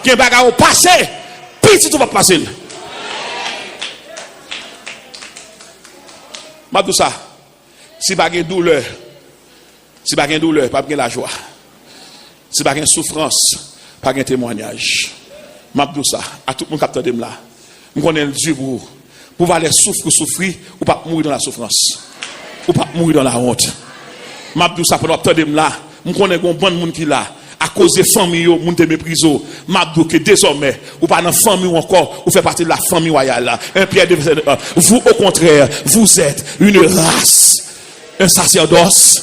qui est bagarre au passé, petit tout va passer. Ma tout ça, si pas de douleur, pas de la joie. Si pas de souffrance, pas de témoignage. Ma tout ça, à tout le monde qui est là, je connais Dieu pour aller souffrir ou pas mourir dans la souffrance. Ou pas mourir dans la honte. Ma tout ça, pour l'obtenir là, je connais un bon monde qui là. À cause des familles, moun te méprisent. M'a dit que désormais, ou pas dans la famille ou encore, ou fait partie de la famille royale. Vous, au contraire, vous êtes une race, un sacerdoce.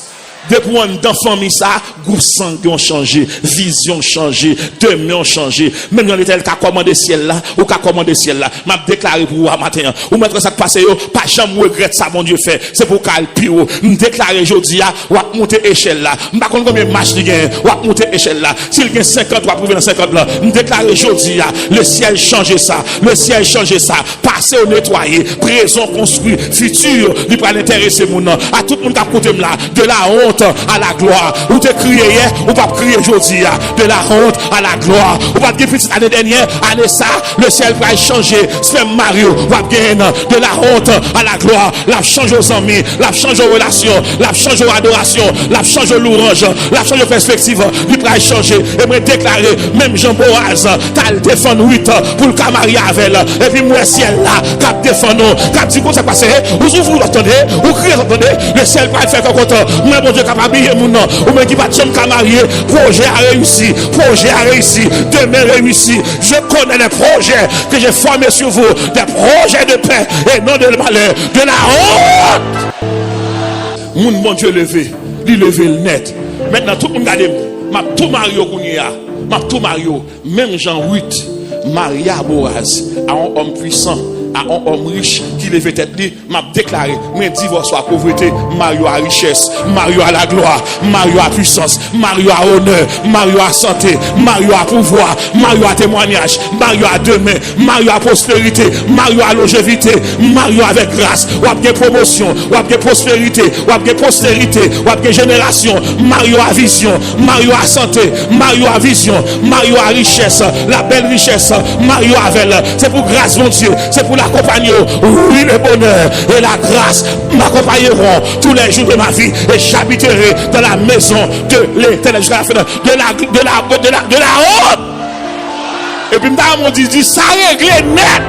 Depuis dans la famille, ça, goût sanguin ont changé, vision changé, demain ont changé. Même dans l'éternel qui a commandé ciel là, ou qui a commandé ciel là, m'a déclaré pour vous à matin. Ou mettre ça passe, pas jamais regrette ça, mon Dieu fait. C'est pour qu'elle pire. M'a déclaré aujourd'hui, ou à monter échelle là. M'a pas combien de marches il gagne, ou à monter échelle là. S'il gagne 50, ou à prouver dans 50 là. M'a déclaré aujourd'hui, le ciel change ça, le ciel change ça. Passer au nettoyer, présent construit, futur, il va l'intéresser mon nom. À tout le monde qui a côté là, de la honte à la gloire. Ou te crier hier, ou pas crier aujourd'hui. De la honte à la gloire. Ou pas dire petite année dernière, année ça, le ciel va changer. C'est Mario, va gagner de la honte à la gloire. La change aux amis, la change aux relations, la change aux adorations, la change aux louanges, la change aux perspectives. Il va changer. Et me déclarer, même Jean Boaz, t'as le défendre 8 pour le camarier avec elle. Et puis moi, ciel là, cap défendre, cap dit qu'on s'est passé, vous l'entendez, vous criez, entendez, le ciel va faire comme content. Moi, bon Dieu, capable de mon nom, ou même qui va te marier, projet a réussi, demain réussi. Je connais les projets que j'ai formés sur vous, des projets de paix et non de malheur, de la honte. Mon bon Dieu levé, lui levé le net. Maintenant, tout le monde regarde, m'a tout Mario Kounia, m'a tout Mario, même Jean 8, Maria Boaz, à un homme puissant. À un homme riche qui levait tête li, m'a déclaré, mais divorce à pauvreté, Mario à richesse, Mario à la gloire, Mario à puissance, Mario à honneur, Mario à santé, Mario à pouvoir, Mario à témoignage, Mario à demain, Mario à prospérité, Mario à longévité, Mario avec grâce, ou à promotion, ou à prospérité, ou à postérité, ou à génération, Mario à vision, Mario à santé, Mario à vision, Mario à richesse, la belle richesse, Mario avec, c'est pour grâce mon Dieu, c'est pour l'accompagner, oui le bonheur et la grâce m'accompagneront tous les jours de ma vie et j'habiterai dans la maison de l'Éternel jusqu'à la fin de la honte. Et puis m'dame on dit ça réglé net.